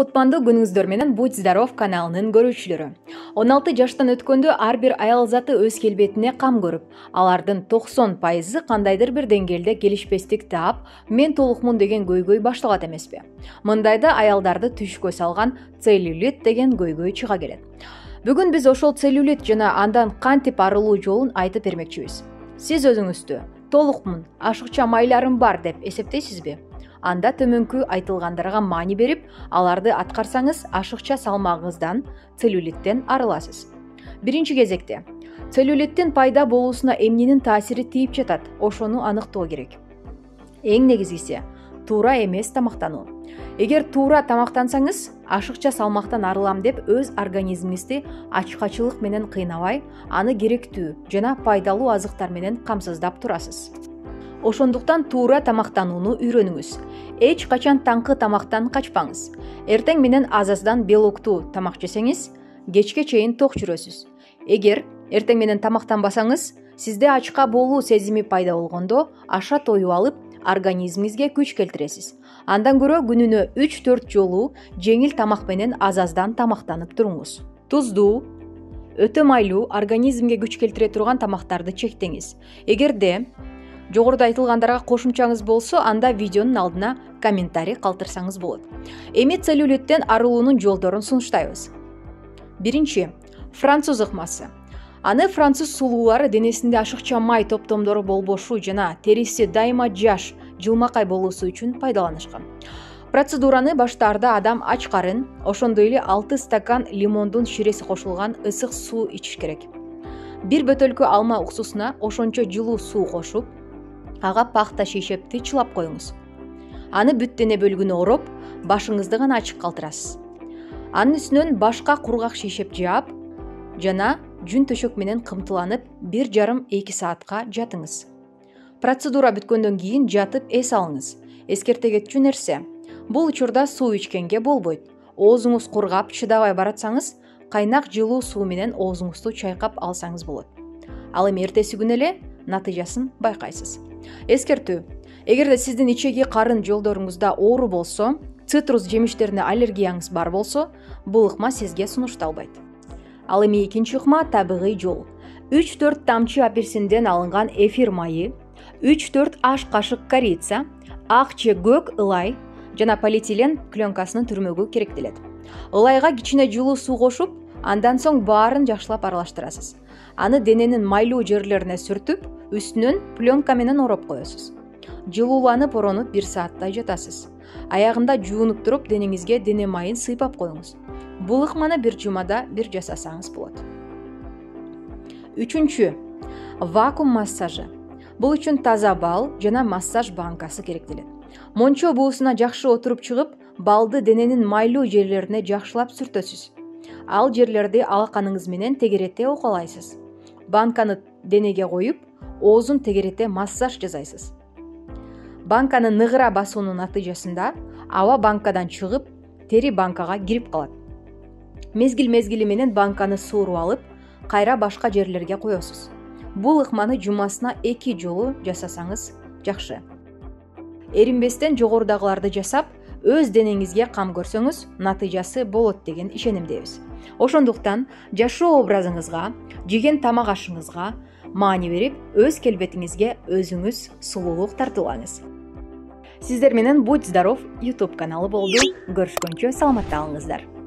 Кутмандуу күнүңүздөр менен Будь здоров каналынын көрүүчүлөрү. 16 жаштан өткөндө ар бир аял заты өз келбетине кам көрүп, алардын 90% кандайдыр бир деңгээлде келишпестик таап, мен толукмун деген көйгөй башталат эмеспи? Мындайда аялдарды түшкө салган целлюлит деген көйгөй чыга келет. Бүгүн биз ошол целлюлит жана андан кантип арылуу жолун айтып бермекчибиз. Сиз өзүңүздү толукмун, ашыкча майларым бар деп эсептейсизби? Анда төмөнкү айтылгандарга маани берип, аларды аткарсаңыз, ашыкча салмагыңыздан, целлюлиттен арыласыз. Биринчи кезекте, целлюлиттин пайда болуусуна эмненин таасири тийип жатат, ошону аныктоо керек. Эң негизгиси туура эмес тамактануу. Эгер туура тамактансаңыз, ашыкча салмактан арылам деп өз организмиңизди ачкачылык менен кыйнабай, аны керектүү жана пайдалуу азыктар менен камсыздап турасыз. Ошондуктан туура тамактанууну үйрөнүңүз. Эч качан таңкы тамактан качпаңыз. Эртең менен азаздан белоктуу тамак жесеңиз, кечке чейин ток жүрөсүз. Эгер эртең менен тамактанбасаңыз, сизде ачка болуу сезими пайда болгондо аша тоюп алып, организмиңизге күч келтиресиз. Андан көрө күнүнө 3-4 жолу жеңил тамак менен азаздан тамактанып туруңуз. Туздуу, өтө майлуу, организмге күч келтире турган тамактарды чектеңиз. Эгерде жогоруда айтылгандарга кошумчаңыз болсо, анда видеонун алдына комментарий калтырсаңыз болот. Эми целлюлиттен арылуунун жолдорун сунуштайбыз. Биринчи, француз ыкмасы. Аны француз сулуулары денесинде ашыкча май топтомдору болбошу жана териси дайыма жаш, жылмакай болуусу үчүн пайдаланышкан. Процедураны баштаарда адам ач карын, ошондой эле 6 стакан лимондун ширеси кошулган ысык суу ичиш керек. Бир бөтөлкө алма уксусуна ошончо жылуу суу кошуп, ага пахта шейшепти чылап коюңуз. Аны бүт дене бөлүгүнө ороп, башыңызды гана ачык калтырасыз. Анын үстүнөн башка кургак шейшеп жаап жана жүн төшөк менен кымтыланып 1,5-2 саатка жатыңыз. Процедура бүткөндөн кийин жатып эс алыңыз. Эскерте кетчү нерсе, бул учурда суу ичкенге болбойт. Оозуңуз кургап, чыдабай баратсаңыз, кайнак жылуу суу менен оозуңузду чайкап алсаңыз болот. Ал эми эртеси күнү эле натыйжасын байкайсыз. Эскертүү: эгерде сиздин ичеги карын жолдоруңузда оору болсо, цитрус жемиштерине аллергияңыз бар болсо, бул ыкма сизге сунушталбайт. Ал эми экинчи ыкма табигый жол. 3-4 тамчы апельсинден алынган эфир майы, 3-4 аш кашык корица, ак же көк ылай жана полиэтилен пленкасынын түрмөгү керектелет. Ылайга кичине жылуу суу кошуп, андан соң баарын жакшылап аралаштырасыз. Аны дененин майлуу жерлерине сүртүп, үстүнөн пленка менен ороп коесуз. Жылууланып оронуп 1 сааттай жатасыз. Аягында жуунуп туруп, денеңизге дене майын сыйпап коюңуз. Бул ыкманы 1 жумада 1 жасасаңыз болот. Үчүнчү, вакуум массажы. Бул үчүн таза бал жана массаж банкасы керектелет. Мончо буусуна жакшы отуруп чыгып, балды дененин майлуу жерлерине жакшылап сүртөсүз. Ал жерлерди алаканыңыз менен тегерете окалайсыз. Банканы денеге коюп, оозун тегерете массаж жасайсыз. Банканы ныгыра басуунун натыйжасында аба банкадан чыгып, тери банкага кирип калат. Мезгил-мезгили менен банканы сууруп алып, кайра башка жерлерге коесуз. Бул ыкманы жумасына 2 жолу жасасаңыз жакшы. Эринбестен жогорудагыларды жасап, өз денеңизге кам көрсөңүз, натыйжасы болот деген ишенимдебиз. Ошондуктан жашоо образыңызга, жеген тамак ашыңызга маани берип, өз келбетиңизге өзүңүз сулуулук тартуулаңыз. Сиздер менен Будь здоров YouTube каналы болду. Көрүшкөнчө саламатта калыңыздар.